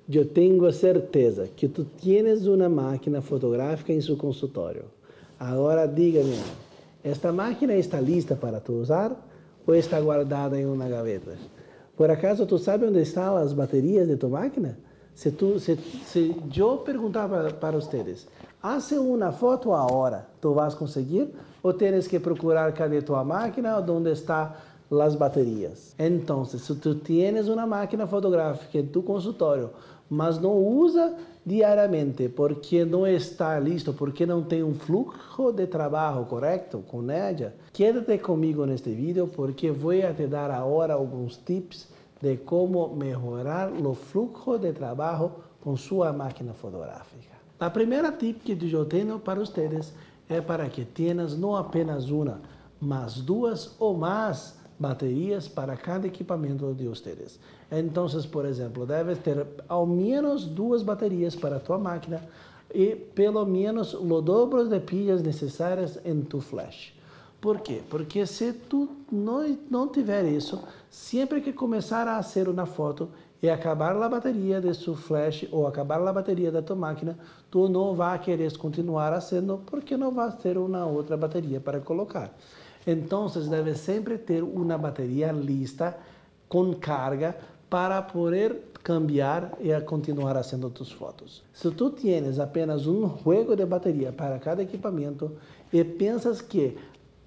eu tenho certeza que tu tienes uma máquina fotográfica em seu consultório. Agora diga-me, esta máquina está lista para tu usar ou está guardada em uma gaveta? Por acaso tu sabe onde estão as baterias de tu máquina? Se eu perguntar para vocês, hace uma foto agora, tu vas conseguir? Ou tienes que procurar cadê tua máquina ou onde estão as baterias? Então, se tu tienes uma máquina fotográfica em tu consultório, mas não usa diariamente porque não está listo, porque não tem um fluxo de trabalho correto com ella, quédate comigo neste vídeo porque vou te dar agora alguns tips de como melhorar o fluxo de trabalho com sua máquina fotográfica. A primeira tip que eu tenho para vocês é para que tenhas não apenas uma, mas duas ou mais baterias para cada equipamento de vocês. Então, por exemplo, debes ter ao menos duas baterias para tua máquina e pelo menos o dobro de pilhas necessárias em tu flash. Por quê? Porque se tu não tiver isso, sempre que começar a fazer uma foto e acabar a bateria de seu flash ou acabar a bateria da tua máquina, tu não vai querer continuar fazendo porque não vai ter uma outra bateria para colocar. Então, deve sempre ter uma bateria lista com carga para poder cambiar e continuar fazendo tus fotos. Se tu tienes apenas um juego de bateria para cada equipamento e pensas que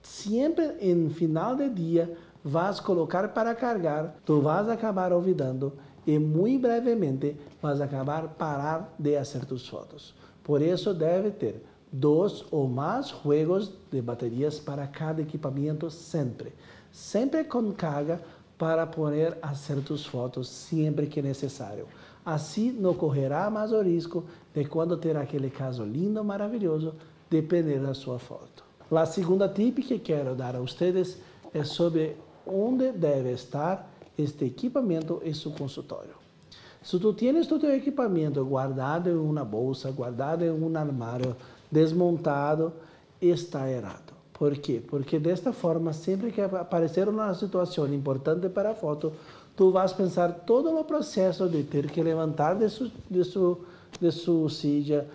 sempre em final de dia vas colocar para cargar, tu vas acabar olvidando e muito brevemente vas acabar parar de fazer tus fotos. Por isso deve ter dois ou mais juegos de baterias para cada equipamento sempre. Sempre com carga para poder fazer tus fotos sempre que necessário. Assim não correrá mais o risco de quando ter aquele caso lindo, maravilhoso, depender da sua foto. A segunda tip que quero dar a vocês é sobre onde deve estar este equipamento em seu consultório. Se tu tienes tu teu equipamento guardado em uma bolsa, guardado em um armário, desmontado, está errado. Por quê? Porque desta forma, sempre que aparecer uma situação importante para a foto, tu vas pensar todo o processo de ter que levantar de sua silla,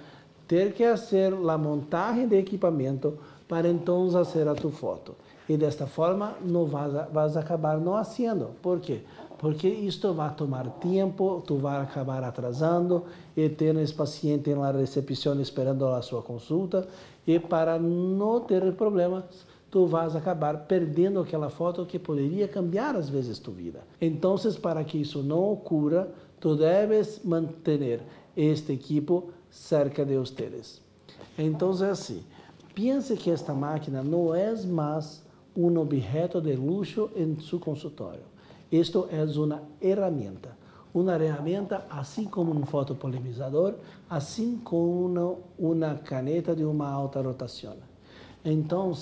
ter que fazer a montagem de equipamento para então fazer a tua foto. E desta forma, não vas acabar não fazendo. Por quê? Porque isto vai tomar tempo, tu vai acabar atrasando e tendo esse paciente na recepção esperando a sua consulta e para não ter problemas, tu vas acabar perdendo aquela foto que poderia cambiar às vezes tua vida. Então, para que isso não ocorra, tu deves manter este equipo cerca de vocês. Então, é assim, pense que esta máquina não é mais um objeto de luxo em seu consultório. Isto é uma ferramenta assim como um fotopolimizador, assim como uma caneta de uma alta rotação. Então,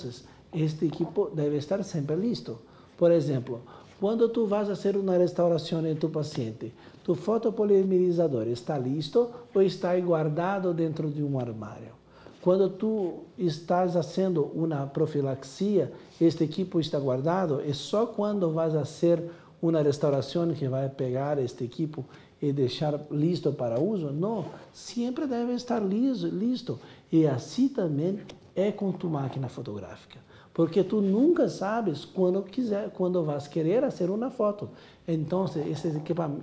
este equipo deve estar sempre listo. Por exemplo, quando tu vas fazer uma restauração em tu paciente, tu fotopolimizador está listo ou está guardado dentro de um armário? Quando tu estás fazendo uma profilaxia, este equipo está guardado e só quando vas fazer uma restauração que vai pegar este equipo e deixar listo para uso? Não, sempre deve estar listo. E assim também é com tu máquina fotográfica. Porque tu nunca sabes quando vas querer fazer uma foto. Então,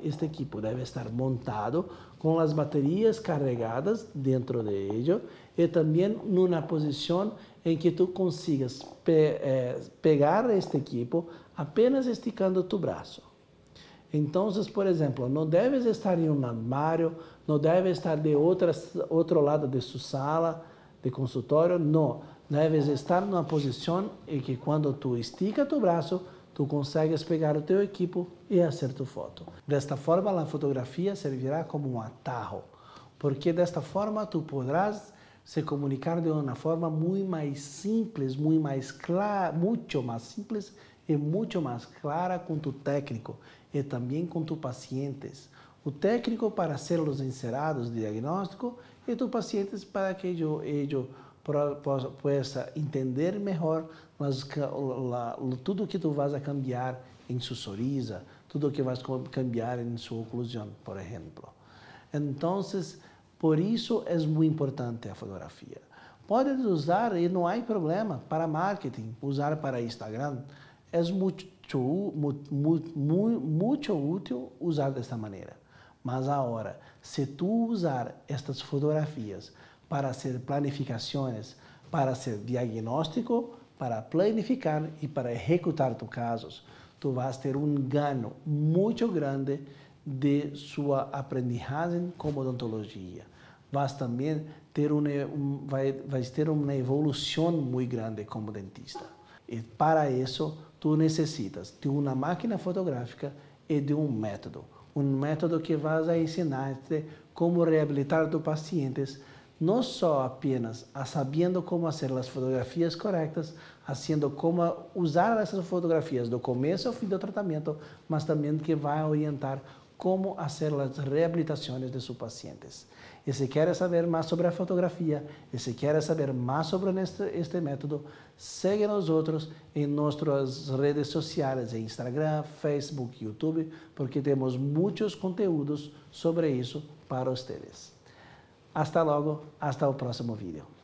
este equipo deve estar montado com as baterias carregadas dentro de ele e também numa posição em que tu consigas pegar este equipo apenas esticando tu braço. Então, por exemplo, não deves estar em um armário, não deve estar de outro lado de sua sala, de consultório, não. Deves estar numa posição em que quando tu estica tu braço, tu consegues pegar o teu equipo e fazer tu foto. Desta forma, a fotografia servirá como um atalho, porque desta forma tu podrás se comunicar de uma forma muito mais simples, muito mais clara, muito mais simples e muito mais clara com tu técnico e também com tu pacientes. O técnico para hacer os encerados de diagnóstico e tu pacientes para que ellos possa entender melhor tudo que tu vas a cambiar em sua sorriso, tudo que vas a cambiar em sua oclusão, por exemplo. Então, por isso é muito importante a fotografia. Podes usar, e não há problema, para marketing, usar para Instagram. É muito útil usar desta maneira. Mas agora, se tu usar estas fotografias para hacer planificações, para hacer diagnóstico, para planificar e para executar tus casos, tu vas ter ganho muito grande de sua aprendizagem como odontologia. Vas também ter vais ter uma evolução muito grande como dentista. E para isso, tu necessitas de uma máquina fotográfica e de um método que vai ensinar-te como reabilitar tus pacientes, não só apenas sabendo como fazer as fotografias corretas, fazendo como usar essas fotografias do começo ao fim do tratamento, mas também que vai orientar como fazer as reabilitações de seus pacientes. E se quer saber mais sobre a fotografia, e se quer saber mais sobre este método, segue nós outros em nossas redes sociais, em Instagram, Facebook, YouTube, porque temos muitos conteúdos sobre isso para vocês. Hasta logo, hasta o próximo vídeo.